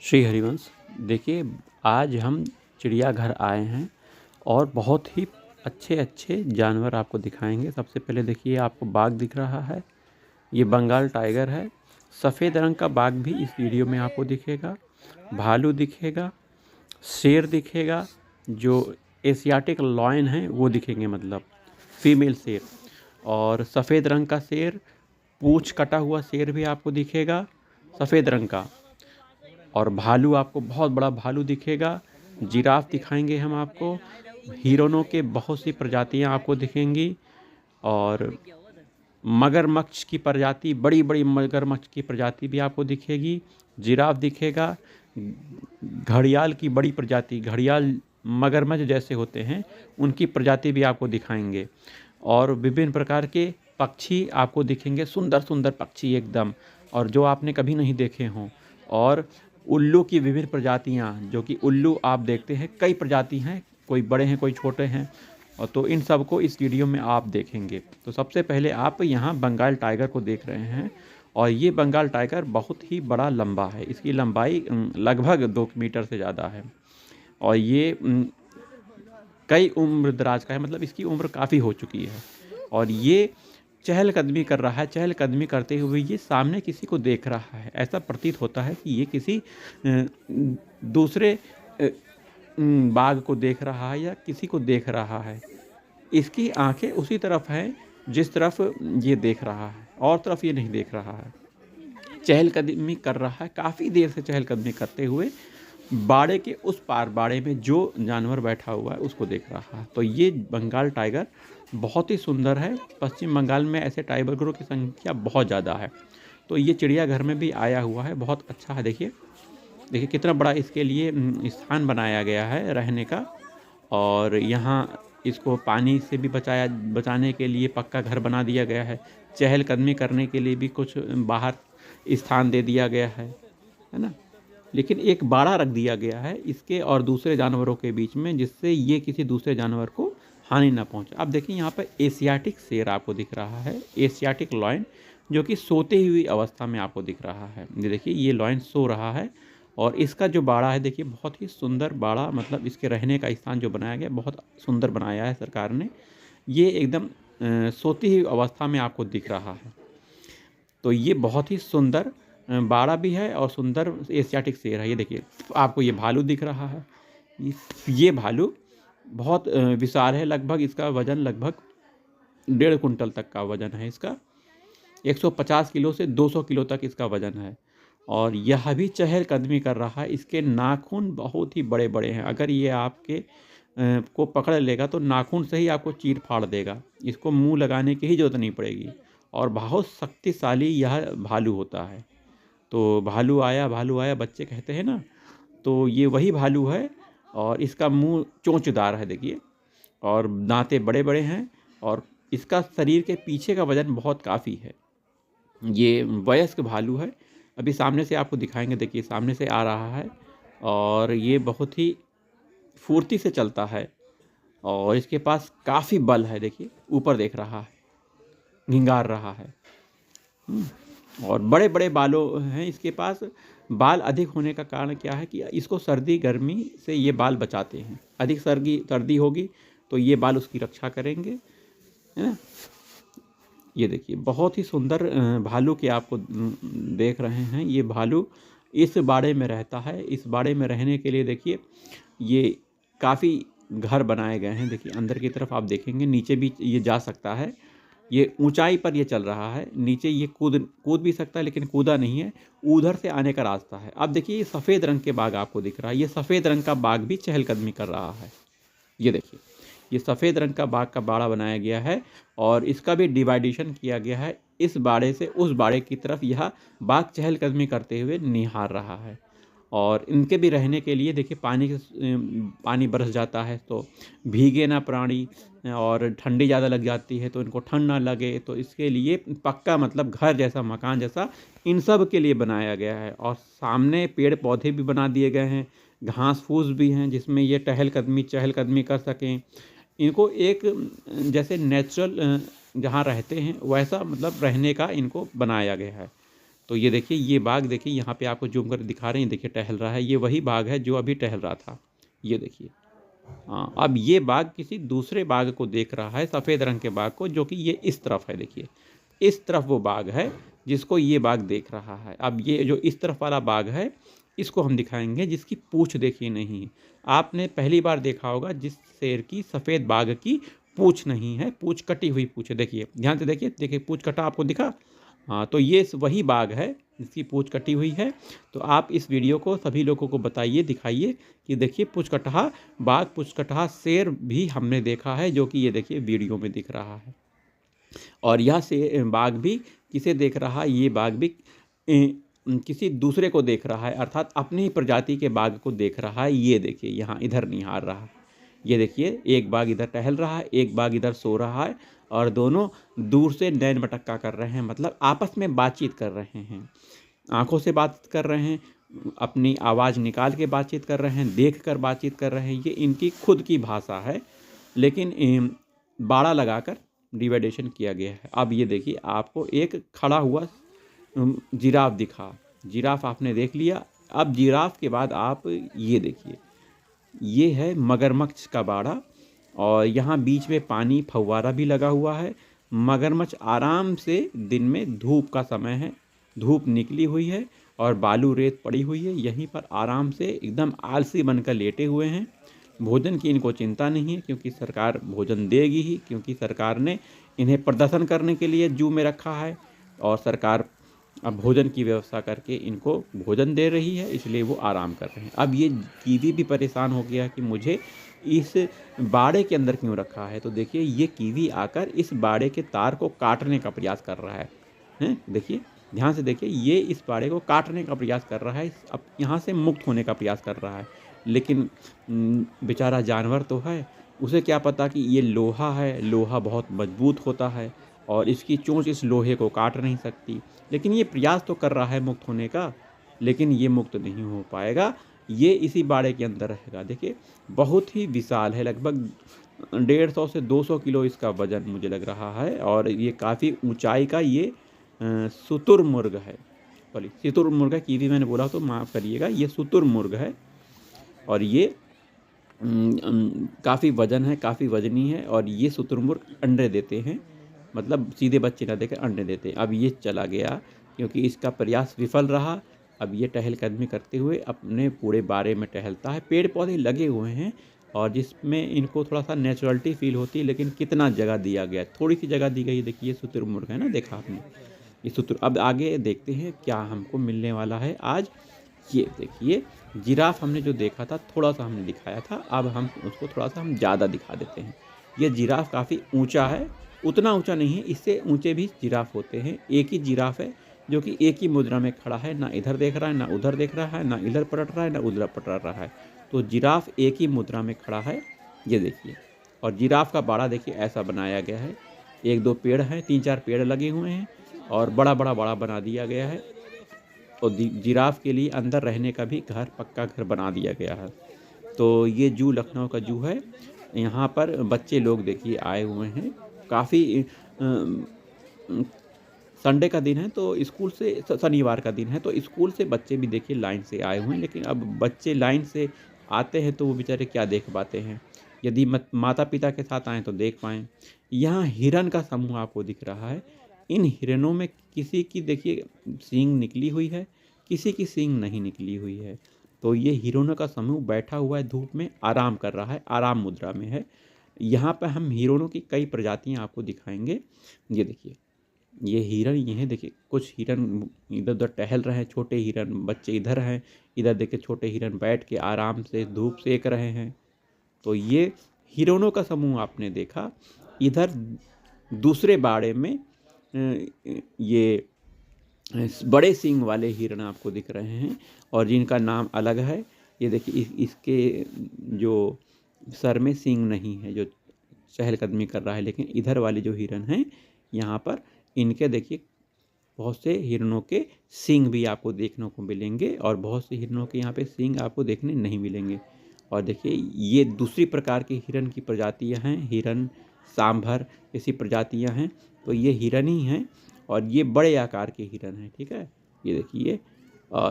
श्री हरिवंश। देखिए, आज हम चिड़ियाघर आए हैं और बहुत ही अच्छे अच्छे जानवर आपको दिखाएंगे। सबसे पहले देखिए, आपको बाघ दिख रहा है, ये बंगाल टाइगर है। सफ़ेद रंग का बाघ भी इस वीडियो में आपको दिखेगा, भालू दिखेगा, शेर दिखेगा, जो एशियाटिक लॉयन है वो दिखेंगे, मतलब फीमेल शेर। और सफ़ेद रंग का शेर, पूँछ कटा हुआ शेर भी आपको दिखेगा सफ़ेद रंग का। और भालू, आपको बहुत बड़ा भालू दिखेगा। जिराफ दिखाएंगे हम आपको। हिरणों के बहुत सी प्रजातियां आपको दिखेंगी। और मगरमच्छ की प्रजाति, बड़ी बड़ी मगरमच्छ की प्रजाति भी आपको दिखेगी। जिराफ दिखेगा। घड़ियाल की बड़ी प्रजाति, घड़ियाल मगरमच्छ जैसे होते हैं, उनकी प्रजाति भी आपको दिखाएंगे। और विभिन्न प्रकार के पक्षी आपको दिखेंगे, सुंदर सुंदर पक्षी एकदम, और जो आपने कभी नहीं देखे हों। और उल्लू की विभिन्न प्रजातियां, जो कि उल्लू आप देखते हैं, कई प्रजाति हैं, कोई बड़े हैं कोई छोटे हैं। और तो इन सब को इस वीडियो में आप देखेंगे। तो सबसे पहले आप यहाँ बंगाल टाइगर को देख रहे हैं। और ये बंगाल टाइगर बहुत ही बड़ा लंबा है, इसकी लंबाई लगभग 2 मीटर से ज़्यादा है। और ये कई उम्र दराज का है, मतलब इसकी उम्र काफ़ी हो चुकी है। और ये चहलकदमी कर रहा है। चहलकदमी करते हुए ये सामने किसी को देख रहा है। ऐसा प्रतीत होता है कि ये किसी दूसरे बाघ को देख रहा है या किसी को देख रहा है। इसकी आंखें उसी तरफ हैं जिस तरफ ये देख रहा है, और तरफ ये नहीं देख रहा है। चहलकदमी कर रहा है, काफ़ी देर से चहलकदमी करते हुए बाड़े के उस पार, बाड़े में जो जानवर बैठा हुआ है उसको देख रहा है। तो ये बंगाल टाइगर बहुत ही सुंदर है। पश्चिम बंगाल में ऐसे टाइगरों की संख्या बहुत ज़्यादा है। तो ये चिड़ियाघर में भी आया हुआ है, बहुत अच्छा है। देखिए देखिए कितना बड़ा इसके लिए स्थान बनाया गया है रहने का। और यहाँ इसको पानी से भी बचाने के लिए पक्का घर बना दिया गया है। चहलकदमी करने के लिए भी कुछ बाहर स्थान दे दिया गया है ना। लेकिन एक बाड़ा रख दिया गया है इसके और दूसरे जानवरों के बीच में, जिससे ये किसी दूसरे जानवर को हानि ना पहुंचे। अब देखिए, यहाँ पर एशियाटिक शेर आपको दिख रहा है, एशियाटिक लॉयन, जो कि सोते हुई अवस्था में आपको दिख रहा है। ये देखिए, ये लॉयन सो रहा है। और इसका जो बाड़ा है, देखिए बहुत ही सुंदर बाड़ा, मतलब इसके रहने का स्थान जो बनाया गया बहुत सुंदर बनाया है सरकार ने। ये एकदम सोती हुई अवस्था में आपको दिख रहा है। तो ये बहुत ही सुंदर बाड़ा भी है और सुंदर एशियाटिक शेर है। ये देखिए, आपको ये भालू दिख रहा है। ये भालू बहुत विशाल है, लगभग इसका वजन लगभग 1.5 कुंटल तक का वजन है इसका। 150 किलो से 200 किलो तक इसका वजन है। और यह भी चहलकदमी कर रहा है। इसके नाखून बहुत ही बड़े बड़े हैं। अगर ये आपके को पकड़ लेगा तो नाखून से ही आपको चीर फाड़ देगा। इसको मुंह लगाने की ही जरूरत नहीं पड़ेगी। और बहुत शक्तिशाली यह भालू होता है। तो भालू आया बच्चे कहते हैं ना, तो ये वही भालू है। और इसका मुंह चोंचदार है, देखिए, और दांतें बड़े बड़े हैं। और इसका शरीर के पीछे का वजन बहुत काफ़ी है। ये वयस्क भालू है। अभी सामने से आपको दिखाएंगे, देखिए सामने से आ रहा है। और ये बहुत ही फुर्ती से चलता है। और इसके पास काफ़ी बल है, देखिए ऊपर देख रहा है, घिंगार रहा है। और बड़े बड़े बालों हैं इसके पास। बाल अधिक होने का कारण क्या है कि इसको सर्दी गर्मी से ये बाल बचाते हैं। अधिक सर्दी होगी तो ये बाल उसकी रक्षा करेंगे, है ना। ये देखिए, बहुत ही सुंदर भालू के आपको देख रहे हैं। ये भालू इस बाड़े में रहता है। इस बाड़े में रहने के लिए देखिए, ये काफ़ी घर बनाए गए हैं। देखिए अंदर की तरफ आप देखेंगे, नीचे भी ये जा सकता है। ये ऊंचाई पर ये चल रहा है, नीचे ये कूद भी सकता है, लेकिन कूदा नहीं है। उधर से आने का रास्ता है। अब देखिए, ये सफ़ेद रंग के बाघ आपको दिख रहा है। ये सफ़ेद रंग का बाघ भी चहलकदमी कर रहा है। ये देखिए, ये सफ़ेद रंग का बाघ का बाड़ा बनाया गया है। और इसका भी डिवाइडेशन किया गया है। इस बाड़े से उस बाड़े की तरफ यह बाघ चहलकदमी करते हुए निहार रहा है। और इनके भी रहने के लिए देखिए, पानी बरस जाता है तो भीगे ना प्राणी। और ठंडी ज़्यादा लग जाती है तो इनको ठंड ना लगे, तो इसके लिए पक्का, मतलब घर जैसा, मकान जैसा इन सब के लिए बनाया गया है। और सामने पेड़ पौधे भी बना दिए गए हैं, घास फूस भी हैं, जिसमें ये चहलकदमी कर सकें। इनको एक जैसे नेचुरल जहाँ रहते हैं वैसा, मतलब रहने का इनको बनाया गया है। तो ये देखिए, ये बाघ देखिए यहाँ पे आपको जूम कर दिखा रहे हैं, देखिए टहल रहा है, ये वही बाघ है जो अभी टहल रहा था। ये देखिए, हाँ, अब ये बाघ किसी दूसरे बाघ को देख रहा है, सफ़ेद रंग के बाघ को, जो कि ये इस तरफ है। देखिए इस तरफ वो बाघ है जिसको ये बाघ देख रहा है। अब ये जो इस तरफ वाला बाघ है, इसको हम दिखाएंगे जिसकी पूँछ देखी नहीं है। आपने पहली बार देखा होगा जिस शेर की, सफ़ेद बाघ की पूँछ नहीं है, पूँछ कटी हुई पूँछ है। देखिए ध्यान से देखिए, देखिए पूँछ कटा आपको दिखा। हाँ, तो ये वही बाघ है जिसकी पूँछ कटी हुई है। तो आप इस वीडियो को सभी लोगों को बताइए, दिखाइए कि देखिए पूँछ-कटहा बाघ, पूँछ-कटहा शेर भी हमने देखा है, जो कि ये देखिए वीडियो में दिख रहा है। और यह बाघ भी किसे देख रहा है? ये बाघ भी किसी दूसरे को देख रहा है, अर्थात अपनी ही प्रजाति के बाघ को देख रहा है। ये देखिए यहाँ इधर निहार रहा है। ये देखिए, एक बाघ इधर टहल रहा है, एक बाघ इधर सो रहा है, और दोनों दूर से नैन मटक्का कर रहे हैं, मतलब आपस में बातचीत कर रहे हैं, आंखों से बात कर रहे हैं, अपनी आवाज़ निकाल के बातचीत कर रहे हैं, देख कर बातचीत कर रहे हैं। ये इनकी खुद की भाषा है, लेकिन बाड़ा लगाकर डिवाइडेशन किया गया है। अब ये देखिए, आपको एक खड़ा हुआ जिराफ दिखा, जिराफ आपने देख लिया। अब जिराफ के बाद आप ये देखिए, ये है मगरमच्छ का बाड़ा, और यहाँ बीच में पानी फव्वारा भी लगा हुआ है। मगरमच्छ आराम से, दिन में धूप का समय है, धूप निकली हुई है और बालू रेत पड़ी हुई है, यहीं पर आराम से एकदम आलसी बनकर लेटे हुए हैं। भोजन की इनको चिंता नहीं है, क्योंकि सरकार भोजन देगी ही, क्योंकि सरकार ने इन्हें प्रदर्शन करने के लिए जू में रखा है, और सरकार अब भोजन की व्यवस्था करके इनको भोजन दे रही है, इसलिए वो आराम कर रहे हैं। अब ये कीवी भी परेशान हो गया कि मुझे इस बाड़े के अंदर क्यों रखा है। तो देखिए, ये कीवी आकर इस बाड़े के तार को काटने का प्रयास कर रहा है। हैं, देखिए ध्यान से देखिए, ये इस बाड़े को काटने का प्रयास कर रहा है, अब यहाँ से मुक्त होने का प्रयास कर रहा है। लेकिन बेचारा जानवर तो है, उसे क्या पता कि ये लोहा है, लोहा बहुत मजबूत होता है और इसकी चोंच इस लोहे को काट नहीं सकती। लेकिन ये प्रयास तो कर रहा है मुक्त होने का, लेकिन ये मुक्त नहीं हो पाएगा, ये इसी बाड़े के अंदर रहेगा। देखिए बहुत ही विशाल है, लगभग 150 से 200 किलो इसका वजन मुझे लग रहा है, और ये काफ़ी ऊंचाई का ये शुतुरमुर्ग है। सॉरी, शुतुरमुर्ग है, कीवी मैंने बोला तो माफ़ करिएगा, ये शुतुरमुर्ग है। और ये काफ़ी वजन है, काफ़ी वजनी है, और ये शुतुरमुर्ग अंडे देते हैं, मतलब सीधे बच्चे ना देकर अंडे देते हैं। अब ये चला गया क्योंकि इसका प्रयास विफल रहा। अब ये टहलकदमी करते हुए अपने पूरे बारे में टहलता है। पेड़ पौधे लगे हुए हैं और जिसमें इनको थोड़ा सा नेचुरलिटी फील होती है, लेकिन कितना जगह दिया गया, थोड़ी सी जगह दी गई है। देखिए शुतुरमुर्ग है ना, देखा आपने ये शुतुर। अब आगे देखते हैं क्या हमको मिलने वाला है आज। ये देखिए, जिराफ हमने जो देखा था, थोड़ा सा हमने दिखाया था, अब हम उसको थोड़ा सा हम ज़्यादा दिखा देते हैं। ये जिराफ काफ़ी ऊंचा है, उतना ऊंचा नहीं है, इससे ऊंचे भी जिराफ होते हैं। एक ही जिराफ है जो कि एक ही मुद्रा में खड़ा है, ना इधर देख रहा है, ना उधर देख रहा है, ना इधर पलट रहा है, ना उधर पलट रहा है। तो जिराफ एक ही मुद्रा में खड़ा है, ये देखिए। और जिराफ का बाड़ा देखिए ऐसा बनाया गया है, 1-2 पेड़ हैं, 3-4 पेड़ लगे हुए हैं, और बड़ा बड़ा बाड़ा बना दिया गया है। और जिराफ के लिए अंदर रहने का भी घर, पक्का घर बना दिया गया है। तो ये जू लखनऊ का जू है। यहाँ पर बच्चे लोग देखिए आए हुए हैं, काफ़ी संडे का दिन है तो स्कूल से, शनिवार का दिन है तो स्कूल से बच्चे भी देखिए लाइन से आए हुए हैं। लेकिन अब बच्चे लाइन से आते हैं तो वो बेचारे क्या देख पाते हैं, यदि माता पिता के साथ आएँ तो देख पाएँ। यहाँ हिरन का समूह आपको दिख रहा है। इन हिरनों में किसी की देखिए सींग निकली हुई है, किसी की सींग नहीं निकली हुई है। तो ये हिरनों का समूह बैठा हुआ है, धूप में आराम कर रहा है, आराम मुद्रा में है। यहाँ पर हम हिरनों की कई प्रजातियाँ आपको दिखाएंगे। ये देखिए, ये हिरन ये हैं, देखिए कुछ हिरन इधर उधर टहल रहे हैं, छोटे हिरन बच्चे इधर हैं, इधर देखिए छोटे हिरन बैठ के आराम से धूप सेक रहे हैं। तो ये हिरनों का समूह आपने देखा। इधर दूसरे बाड़े में ये बड़े सींग वाले हिरन आपको दिख रहे हैं, और जिनका नाम अलग है। ये देखिए इसके जो सर में सींग नहीं है, जो चहलकदमी कर रहा है। लेकिन इधर वाले जो हिरन हैं, यहाँ पर इनके देखिए बहुत से हिरनों के सींग भी आपको देखने को मिलेंगे, और बहुत से हिरनों के यहाँ पे सींग आपको देखने नहीं मिलेंगे। और देखिए ये दूसरी प्रकार की हिरन की प्रजातियाँ हैं, हिरन सांभर ऐसी प्रजातियाँ हैं। तो ये हिरन ही हैं, और ये बड़े आकार के हिरन हैं, ठीक है। ये देखिए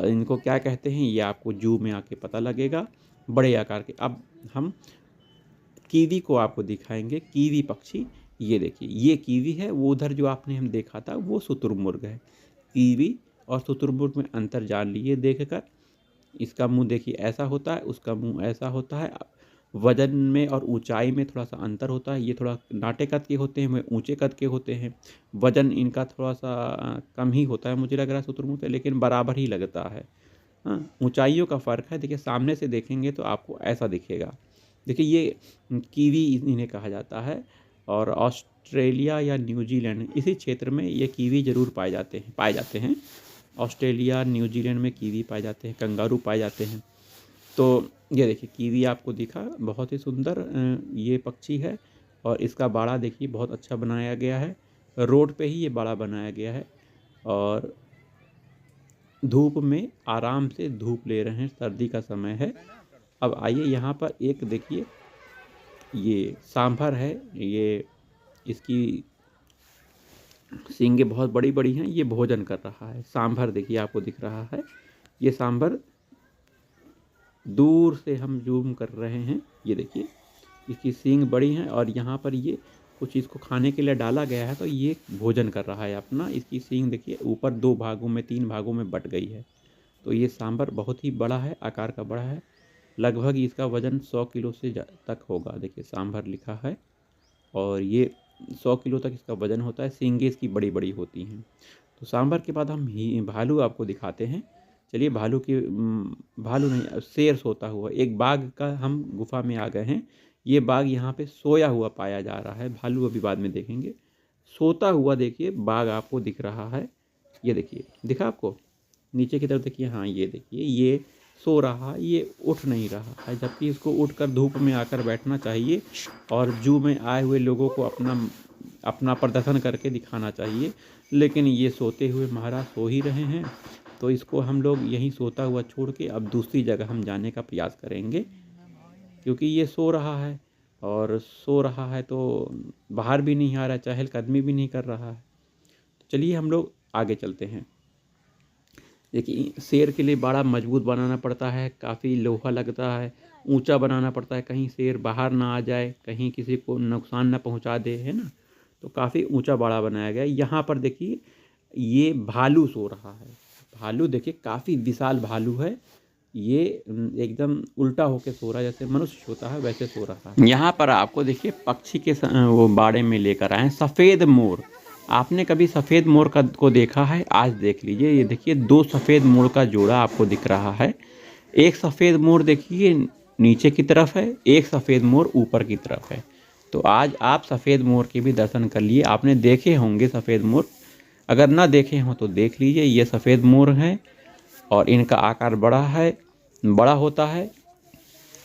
इनको क्या कहते हैं ये आपको जू में आके पता लगेगा, बड़े आकार के। अब हम कीवी को आपको दिखाएंगे, कीवी पक्षी। ये देखिए ये कीवी है, वो उधर जो आपने हम देखा था वो शुतुरमुर्ग है। कीवी और शुतुरमुर्ग में अंतर जान लीजिए देखकर। इसका मुंह देखिए ऐसा होता है, उसका मुंह ऐसा होता है। वजन में और ऊंचाई में थोड़ा सा अंतर होता है, ये थोड़ा नाटे कद के होते हैं, वे ऊंचे कद के होते हैं। वजन इनका थोड़ा सा कम ही होता है मुझे लग रहा है शुतुरमुर्ग से, लेकिन बराबर ही लगता है। हाँ, ऊंचाइयों का फ़र्क है। देखिए सामने से देखेंगे तो आपको ऐसा दिखेगा। देखिए ये कीवी इन्हें कहा जाता है, और ऑस्ट्रेलिया या न्यूजीलैंड इसी क्षेत्र में ये कीवी ज़रूर पाए जाते हैं। ऑस्ट्रेलिया न्यूजीलैंड में कीवी पाए जाते हैं, कंगारू पाए जाते हैं। तो ये देखिए कीवी आपको दिखा, बहुत ही सुंदर ये पक्षी है। और इसका बाड़ा देखिए बहुत अच्छा बनाया गया है, रोड पे ही ये बाड़ा बनाया गया है। और धूप में आराम से धूप ले रहे हैं, सर्दी का समय है। अब आइए यहाँ पर एक देखिए ये सांभर है, ये इसकी सींगें बहुत बड़ी बड़ी हैं, ये भोजन कर रहा है। सांभर देखिए आपको दिख रहा है, ये सांभर दूर से हम जूम कर रहे हैं। ये देखिए इसकी सींग बड़ी हैं, और यहाँ पर ये कुछ इसको खाने के लिए डाला गया है, तो ये भोजन कर रहा है अपना। इसकी सींग देखिए ऊपर 2 भागों में 3 भागों में बट गई है। तो ये सांभर बहुत ही बड़ा है, आकार का बड़ा है। लगभग इसका वज़न 100 किलो से तक होगा। देखिए सांभर लिखा है, और ये 100 किलो तक इसका वज़न होता है। सींगें इसकी बड़ी बड़ी होती हैं। तो सांभर के बाद हम भालू आपको दिखाते हैं। चलिए भालू नहीं, शेर सोता हुआ। एक बाघ का हम गुफा में आ गए हैं। ये बाघ यहाँ पे सोया हुआ पाया जा रहा है, भालू अभी बाद में देखेंगे। सोता हुआ देखिए बाघ आपको दिख रहा है। ये देखिए, दिखा आपको? नीचे की तरफ देखिए, हाँ ये देखिए ये सो रहा है, ये उठ नहीं रहा है, जबकि इसको उठकर धूप में आकर बैठना चाहिए और जू में आए हुए लोगों को अपना प्रदर्शन करके दिखाना चाहिए। लेकिन ये सोते हुए महाराज सो ही रहे हैं, तो इसको हम लोग यहीं सोता हुआ छोड़ के अब दूसरी जगह हम जाने का प्रयास करेंगे, क्योंकि ये सो रहा है, और सो रहा है तो बाहर भी नहीं आ रहा है, चहलकदमी भी नहीं कर रहा है। चलिए हम लोग आगे चलते हैं। देखिए शेर के लिए बड़ा मजबूत बनाना पड़ता है, काफ़ी लोहा लगता है, ऊंचा बनाना पड़ता है, कहीं शेर बाहर ना आ जाए, कहीं किसी को नुकसान ना पहुंचा दे, है ना। तो काफ़ी ऊंचा बाड़ा बनाया गया है। यहाँ पर देखिए ये भालू सो रहा है। भालू देखिए काफ़ी विशाल भालू है, ये एकदम उल्टा होके सो रहा है, जैसे मनुष्य सोता है वैसे सो रहा है। यहाँ पर आपको देखिए पक्षी के वो बाड़े में लेकर आए हैं सफ़ेद मोर। आपने कभी सफ़ेद मोर को देखा है? आज देख लीजिए। ये देखिए 2 सफ़ेद मोर का जोड़ा आपको दिख रहा है। एक सफ़ेद मोर देखिए नीचे की तरफ है, एक सफ़ेद मोर ऊपर की तरफ है। तो आज आप सफ़ेद मोर के भी दर्शन कर लिए। आपने देखे होंगे सफ़ेद मोर, अगर ना देखे हों तो देख लीजिए। ये सफ़ेद मोर हैं और इनका आकार बड़ा होता है।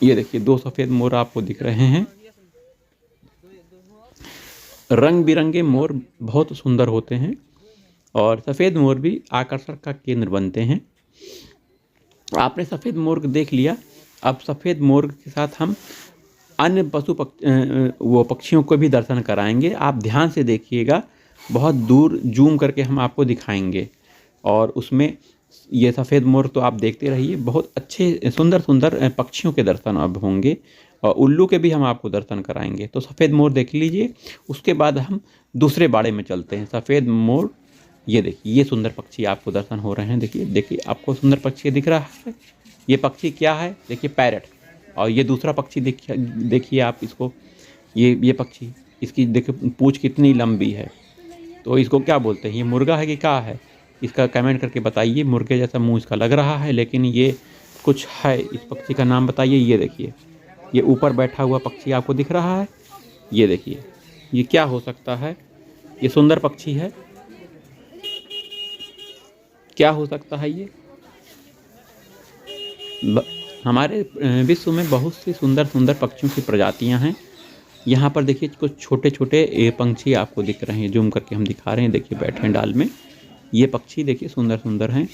ये देखिए 2 सफ़ेद मोर आपको दिख रहे हैं। रंग बिरंगे मोर बहुत सुंदर होते हैं, और सफ़ेद मोर भी आकर्षण का केंद्र बनते हैं। आपने सफ़ेद मोर देख लिया, अब सफ़ेद मोर के साथ हम अन्य पक्षियों को भी दर्शन कराएंगे। आप ध्यान से देखिएगा, बहुत दूर जूम करके हम आपको दिखाएंगे, और उसमें ये सफ़ेद मोर तो आप देखते रहिए। बहुत अच्छे सुंदर सुंदर पक्षियों के दर्शन अब होंगे, और उल्लू के भी हम आपको दर्शन कराएंगे। तो सफ़ेद मोर देख लीजिए, उसके बाद हम दूसरे बाड़े में चलते हैं। सफ़ेद मोर, ये देखिए ये सुंदर पक्षी आपको दर्शन हो रहे हैं। देखिए आपको सुंदर पक्षी दिख रहा है। ये पक्षी क्या है? देखिए पैरट। और ये दूसरा पक्षी देखिए आप इसको, ये पक्षी, इसकी देखिए पूँछ कितनी लंबी है। तो इसको क्या बोलते हैं? ये मुर्गा है कि क्या है? इसका कमेंट करके बताइए। मुर्गे जैसा मुंह इसका लग रहा है, लेकिन ये कुछ है। इस पक्षी का नाम बताइए। ये देखिए ये ऊपर बैठा हुआ पक्षी आपको दिख रहा है। ये देखिए ये क्या हो सकता है? ये सुंदर पक्षी है, क्या हो सकता है ये? हमारे विश्व में बहुत सी सुंदर सुंदर पक्षियों की प्रजातियां हैं। यहाँ पर देखिए कुछ छोटे छोटे पंछी आपको दिख रहे हैं, जूम करके हम दिखा रहे हैं। देखिए बैठे हैं डाल में। ये पक्षी देखिए सुंदर सुंदर हैं,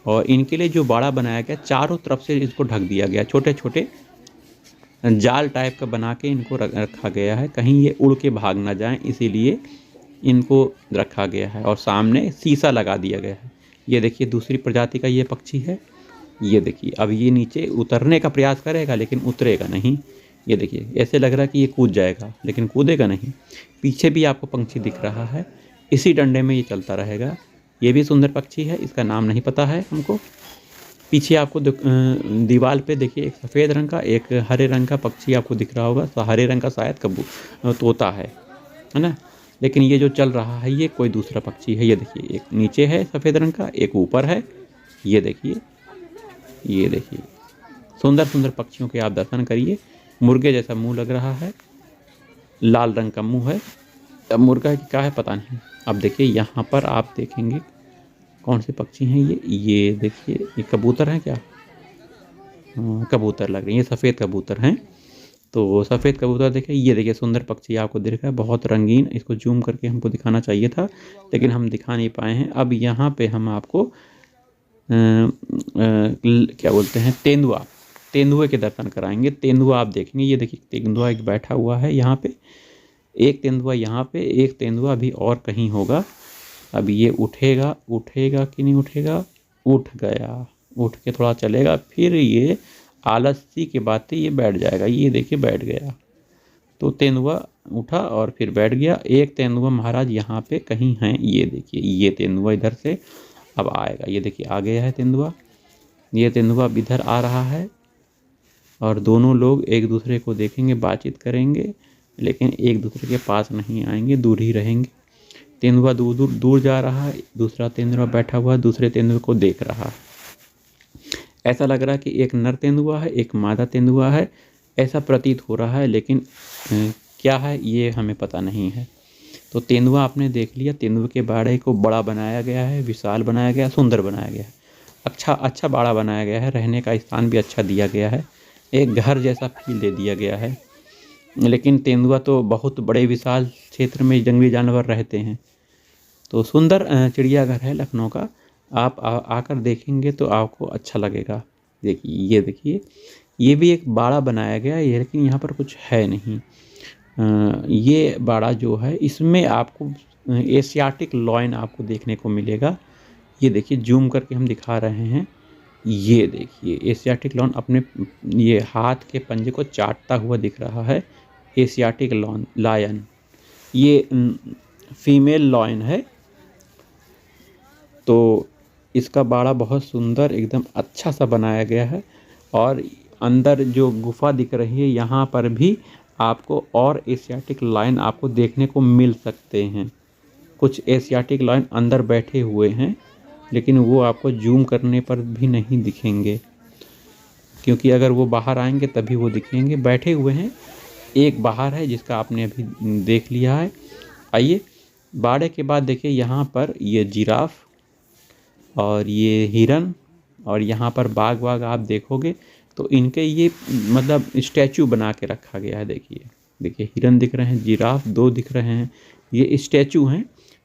और इनके लिए जो बाड़ा बनाया गया, चारों तरफ से इसको ढक दिया गया। छोटे छोटे जाल टाइप का बना के इनको रखा गया है, कहीं ये उड़ के भाग ना जाएं, इसीलिए इनको रखा गया है। और सामने शीशा लगा दिया गया है। ये देखिए दूसरी प्रजाति का ये पक्षी है। ये देखिए अब ये नीचे उतरने का प्रयास करेगा लेकिन उतरेगा नहीं। ये देखिए ऐसे लग रहा है कि ये कूद जाएगा लेकिन कूदेगा नहीं। पीछे भी आपको पंछी दिख रहा है, इसी डंडे में ये चलता रहेगा। ये भी सुंदर पक्षी है, इसका नाम नहीं पता है हमको। पीछे आपको दीवार पे देखिए एक सफ़ेद रंग का एक हरे रंग का पक्षी आपको दिख रहा होगा। तो हरे रंग का शायद तोता है ना। लेकिन ये जो चल रहा है ये कोई दूसरा पक्षी है। ये देखिए एक नीचे है सफ़ेद रंग का, एक ऊपर है। ये देखिए, ये देखिए सुंदर सुंदर पक्षियों के आप दर्शन करिए। मुर्गे जैसा मुंह लग रहा है, लाल रंग का मुंह है। अब मुर्गा की क्या है पता नहीं। अब देखिए यहाँ पर आप देखेंगे कौन से पक्षी हैं ये देखिए, ये कबूतर हैं क्या? कबूतर लग रहे हैं, ये सफ़ेद कबूतर हैं। तो सफ़ेद कबूतर देखिए, ये देखिए सुंदर पक्षी आपको दिख रहा है, बहुत रंगीन। इसको जूम करके हमको दिखाना चाहिए था लेकिन हम दिखा नहीं पाए हैं। अब यहाँ पे हम आपको क्या बोलते हैं, तेंदुए के दर्शन कराएंगे। तेंदुआ आप देखेंगे, ये देखिए तेंदुआ एक बैठा हुआ है यहाँ पे। एक तेंदुआ यहाँ पे, एक तेंदुआ अभी और कहीं होगा। अब ये उठेगा कि नहीं उठेगा? उठ गया, उठ के थोड़ा चलेगा, फिर ये आलसी के बातें ये बैठ जाएगा। ये देखिए बैठ गया। तो तेंदुआ उठा और फिर बैठ गया। एक तेंदुआ महाराज यहाँ पे कहीं हैं। ये देखिए ये तेंदुआ इधर से अब आएगा। ये देखिए आ गया है तेंदुआ। ये तेंदुआ अब इधर आ रहा है और दोनों लोग एक दूसरे को देखेंगे, बातचीत करेंगे लेकिन एक दूसरे के पास नहीं आएंगे, दूर ही रहेंगे। तेंदुआ दूर दूर दूर जा रहा है, दूसरा तेंदुआ बैठा हुआ दूसरे तेंदुए को देख रहा है। ऐसा लग रहा है कि एक नर तेंदुआ है, एक मादा तेंदुआ है, ऐसा प्रतीत हो रहा है। लेकिन क्या है ये हमें पता नहीं है। तो तेंदुआ आपने देख लिया। तेंदुए के बाड़े को बड़ा बनाया गया है, विशाल बनाया गया, सुंदर बनाया गया है। अच्छा बाड़ा बनाया गया है, रहने का स्थान भी अच्छा दिया गया है, एक घर जैसा फील दे दिया गया है। लेकिन तेंदुआ तो बहुत बड़े विशाल क्षेत्र में जंगली जानवर रहते हैं। तो सुंदर चिड़ियाघर है लखनऊ का। आप आकर देखेंगे तो आपको अच्छा लगेगा। देखिए ये भी एक बाड़ा बनाया गया है, लेकिन यहाँ पर कुछ है नहीं। ये बाड़ा जो है इसमें आपको एशियाटिक लॉयन आपको देखने को मिलेगा। ये देखिए जूम करके हम दिखा रहे हैं। ये देखिए एशियाटिक लॉयन अपने ये हाथ के पंजे को चाटता हुआ दिख रहा है। एशियाटिक लायन ये फीमेल लॉयन है। तो इसका बाड़ा बहुत सुंदर एकदम अच्छा सा बनाया गया है। और अंदर जो गुफा दिख रही है यहाँ पर भी आपको और एशियाटिक लायन आपको देखने को मिल सकते हैं। कुछ एशियाटिक लायन अंदर बैठे हुए हैं लेकिन वो आपको जूम करने पर भी नहीं दिखेंगे, क्योंकि अगर वो बाहर आएंगे तभी वो दिखेंगे। बैठे हुए हैं, एक बाहर है जिसका आपने अभी देख लिया है। आइए बाड़े के बाद देखिए यहाँ पर ये जिराफ और ये हिरन और यहाँ पर बाघ आप देखोगे तो इनके ये मतलब स्टैचू बना के रखा गया है। देखिए हिरन दिख रहे हैं, जिराफ दो दिख रहे हैं। ये स्टैचू हैं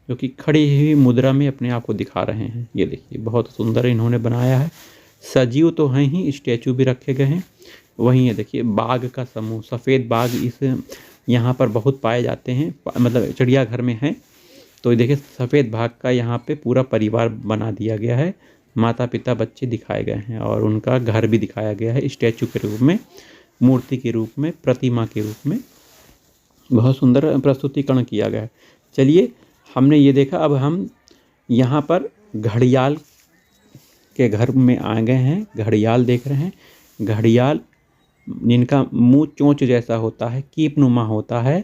जो कि खड़ी हुई मुद्रा में अपने आप को दिखा रहे हैं। ये देखिए बहुत सुंदर इन्होंने बनाया है। सजीव तो हैं ही, स्टैचू भी रखे गए हैं। वहीं ये देखिए बाघ का समूह, सफ़ेद बाघ इस यहाँ पर बहुत पाए जाते हैं, मतलब चिड़ियाघर में हैं। तो ये देखिए सफ़ेद बाघ का यहाँ पे पूरा परिवार बना दिया गया है। माता पिता बच्चे दिखाए गए हैं और उनका घर भी दिखाया गया है स्टैचू के रूप में, मूर्ति के रूप में, प्रतिमा के रूप में। बहुत सुंदर प्रस्तुतिकरण किया गया है। चलिए हमने ये देखा, अब हम यहाँ पर घड़ियाल के घर में आ गए हैं। घड़ियाल देख रहे हैं। घड़ियाल जिनका मुंह चोंच जैसा होता है, कीपनुमा होता है,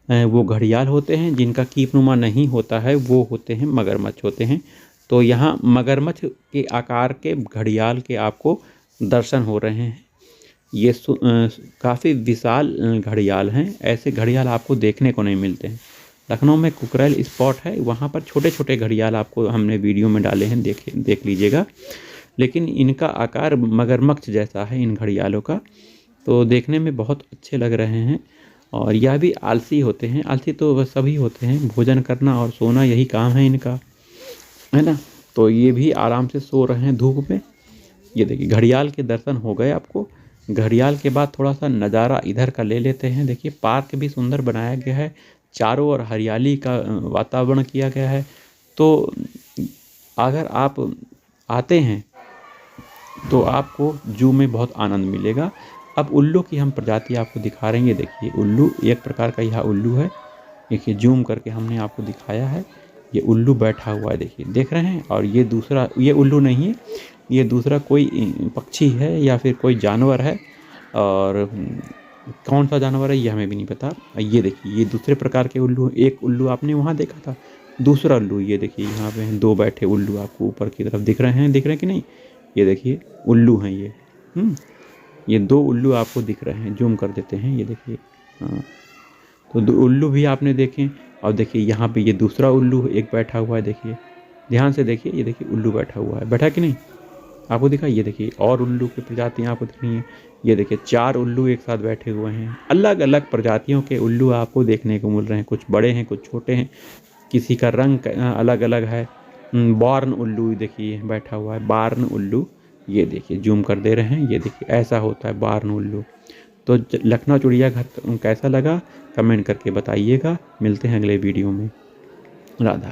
वो घड़ियाल होते हैं। जिनका कीपनुमा नहीं होता है वो होते हैं मगरमच्छ होते हैं। तो यहाँ मगरमच्छ के आकार के घड़ियाल के आपको दर्शन हो रहे हैं। ये काफ़ी विशाल घड़ियाल हैं। ऐसे घड़ियाल आपको देखने को नहीं मिलते हैं। लखनऊ में कुकरेल स्पॉट है, वहाँ पर छोटे छोटे घड़ियाल आपको हमने वीडियो में डाले हैं, देख लीजिएगा। लेकिन इनका आकार मगरमच्छ जैसा है इन घड़ियालों का। तो देखने में बहुत अच्छे लग रहे हैं। और यह भी आलसी होते हैं। आलसी तो वह सभी होते हैं, भोजन करना और सोना यही काम है इनका, है ना। तो ये भी आराम से सो रहे हैं धूप में। ये देखिए घड़ियाल के दर्शन हो गए आपको। घड़ियाल के बाद थोड़ा सा नज़ारा इधर का ले लेते हैं। देखिए पार्क भी सुंदर बनाया गया है, चारों ओर हरियाली का वातावरण किया गया है। तो अगर आप आते हैं तो आपको जू में बहुत आनंद मिलेगा। अब उल्लू की हम प्रजाति आपको दिखा रहे हैं। ये देखिए उल्लू, एक प्रकार का यह उल्लू है। देखिए जूम करके हमने आपको दिखाया है। ये उल्लू बैठा हुआ है, देखिए, देख रहे हैं। और ये दूसरा, ये उल्लू नहीं है, ये दूसरा कोई पक्षी है या फिर कोई जानवर है। और कौन सा जानवर है ये हमें भी नहीं पता। ये देखिए ये दूसरे प्रकार के उल्लू। एक उल्लू आपने वहाँ देखा था, दूसरा उल्लू ये देखिए यहाँ पे हैं। 2 बैठे उल्लू आपको ऊपर की तरफ दिख रहे हैं कि नहीं? ये देखिए उल्लू हैं ये। ये 2 उल्लू आपको दिख रहे हैं। जूम कर देते हैं, ये देखिए। हाँ, तो 2 उल्लू भी आपने देखे। और देखिए यहाँ पे ये दूसरा उल्लू एक बैठा हुआ है, देखिए, ध्यान से देखिए। ये देखिए उल्लू बैठा हुआ है, बैठा कि नहीं? आपको दिखा? ये देखिए और उल्लू की प्रजातियाँ आपको दिख रही हैं। ये देखिए 4 उल्लू एक साथ बैठे हुए हैं। अलग अलग प्रजातियों के उल्लू आपको देखने को मिल रहे हैं। कुछ बड़े हैं, कुछ छोटे हैं, किसी का रंग अलग अलग है। बार्न उल्लू देखिए बैठा हुआ है, बार्न उल्लू। ये देखिए जूम कर दे रहे हैं, ये देखिए ऐसा होता है बार्न उल्लू। तो लखनऊ चिड़ियाघर कैसा लगा कमेंट करके बताइएगा। मिलते हैं अगले वीडियो में। राधा।